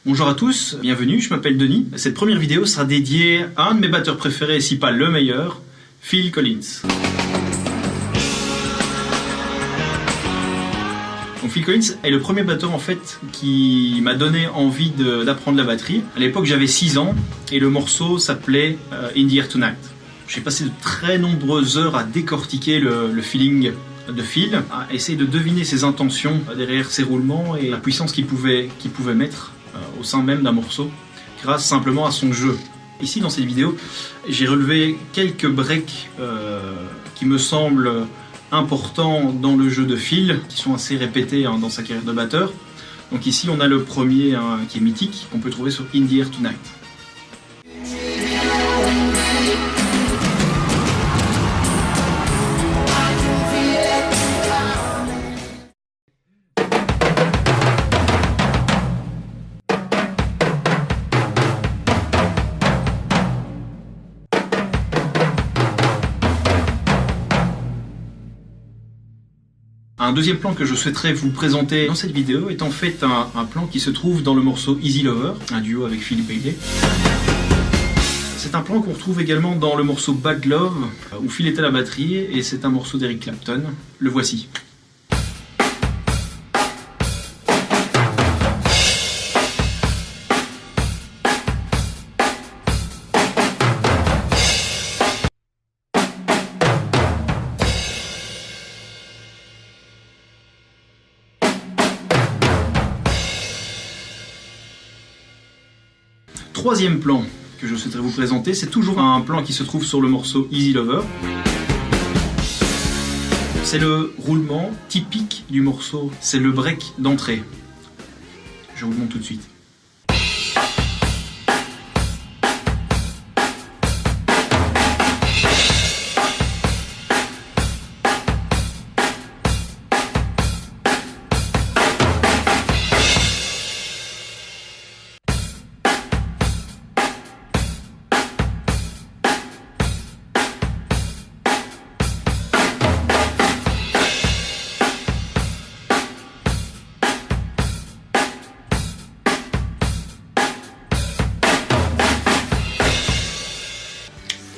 Bonjour à tous, bienvenue, je m'appelle Denis. Cette première vidéo sera dédiée à un de mes batteurs préférés, si pas le meilleur, Phil Collins. Donc Phil Collins est le premier batteur en fait qui m'a donné envie d'apprendre la batterie. À l'époque j'avais 6 ans et le morceau s'appelait In the Air Tonight. J'ai passé de très nombreuses heures à décortiquer le feeling de Phil, à essayer de deviner ses intentions derrière ses roulements et la puissance qu'il pouvait mettre au sein même d'un morceau grâce simplement à son jeu. Ici dans cette vidéo j'ai relevé quelques breaks qui me semblent importants dans le jeu de Phil, qui sont assez répétés dans sa carrière de batteur. Donc ici on a le premier qui est mythique, qu'on peut trouver sur In the Air Tonight. Un deuxième plan que je souhaiterais vous présenter dans cette vidéo est en fait un plan qui se trouve dans le morceau Easy Lover, un duo avec Philip Bailey. C'est un plan qu'on retrouve également dans le morceau Bad Love, où Phil est à la batterie, et c'est un morceau d'Eric Clapton. Le voici. Troisième plan que je souhaiterais vous présenter, c'est toujours un plan qui se trouve sur le morceau Easy Lover. C'est le roulement typique du morceau, c'est le break d'entrée. Je vous le montre tout de suite.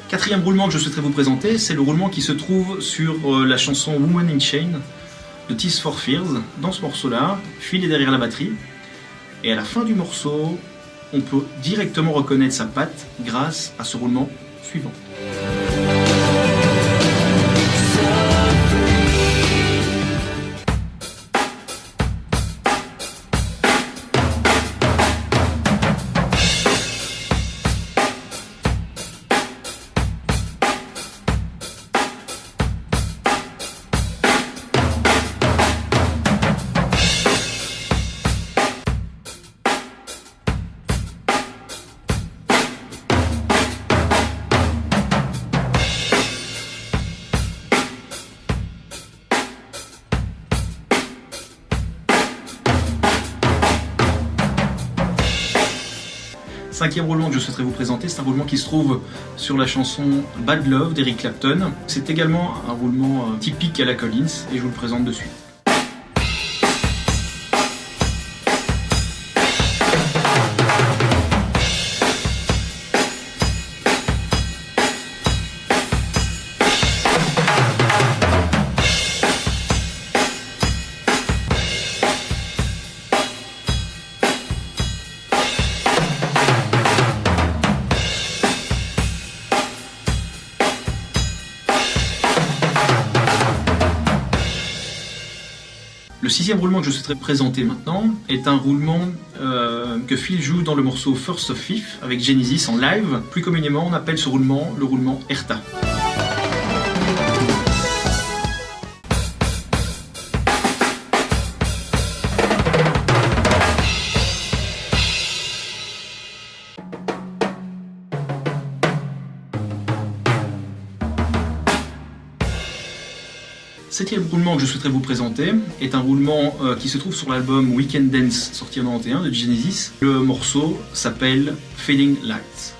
Quatrième roulement que je souhaiterais vous présenter, c'est le roulement qui se trouve sur la chanson Woman in Chain de Tears for Fears. Dans ce morceau-là, Phil est derrière la batterie, et à la fin du morceau, on peut directement reconnaître sa patte grâce à ce roulement suivant. Cinquième roulement que je souhaiterais vous présenter, c'est un roulement qui se trouve sur la chanson Bad Love d'Eric Clapton. C'est également un roulement typique à la Collins et je vous le présente de suite. Le sixième roulement que je souhaiterais présenter maintenant est un roulement que Phil joue dans le morceau First of Fifth avec Genesis en live. Plus communément, on appelle ce roulement le roulement Erta. Septième roulement que je souhaiterais vous présenter est un roulement qui se trouve sur l'album Weekend Dance sorti en 91 de Genesis. Le morceau s'appelle Fading Lights.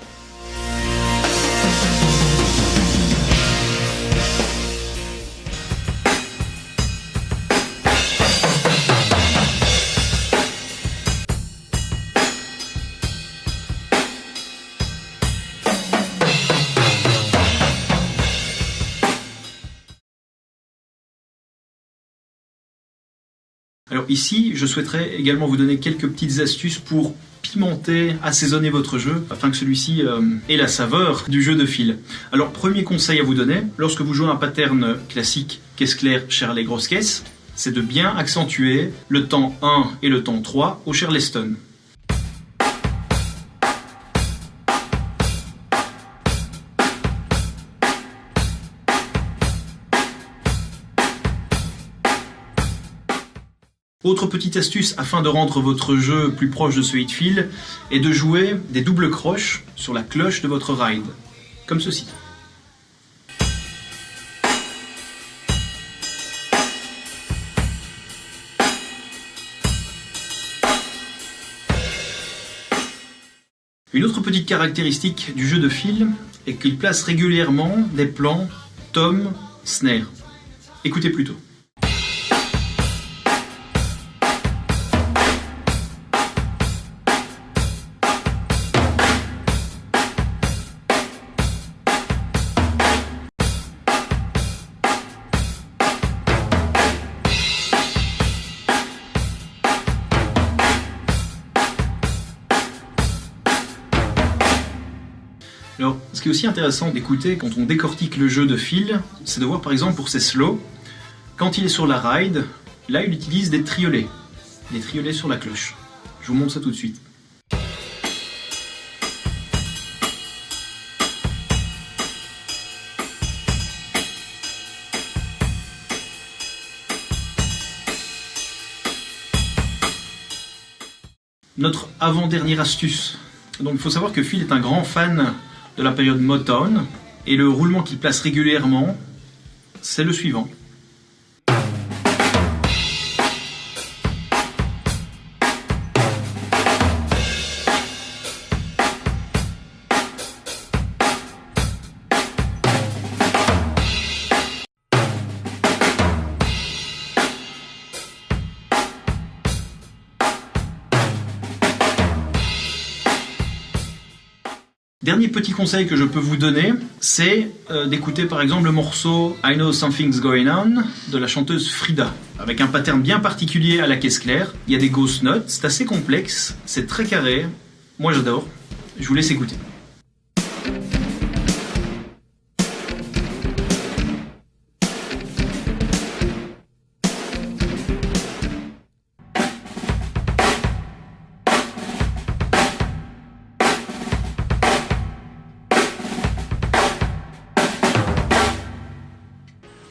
Alors ici, je souhaiterais également vous donner quelques petites astuces pour pimenter, assaisonner votre jeu afin que celui-ci ait la saveur du jeu de fil. Alors premier conseil à vous donner, lorsque vous jouez un pattern classique caisse claire, Charlet, grosse caisse, c'est de bien accentuer le temps 1 et le temps 3 au Charleston. Autre petite astuce afin de rendre votre jeu plus proche de celui de fil est de jouer des doubles croches sur la cloche de votre ride, comme ceci. Une autre petite caractéristique du jeu de fil est qu'il place régulièrement des plans tom, snare. Écoutez plutôt. Alors, ce qui est aussi intéressant d'écouter quand on décortique le jeu de fil, c'est de voir par exemple pour ses slows, quand il est sur la ride, là il utilise des triolets sur la cloche. Je vous montre ça tout de suite. Notre avant-dernière astuce. Donc il faut savoir que Phil est un grand fan de la période Motown, et le roulement qu'il place régulièrement, c'est le suivant. Dernier petit conseil que je peux vous donner, c'est d'écouter par exemple le morceau I Know Something's Going On de la chanteuse Frida, avec un pattern bien particulier à la caisse claire. Il y a des ghost notes, c'est assez complexe, c'est très carré, moi j'adore, je vous laisse écouter.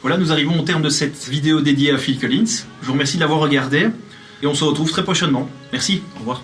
Voilà, nous arrivons au terme de cette vidéo dédiée à Phil Collins. Je vous remercie de l'avoir regardé et on se retrouve très prochainement. Merci, au revoir.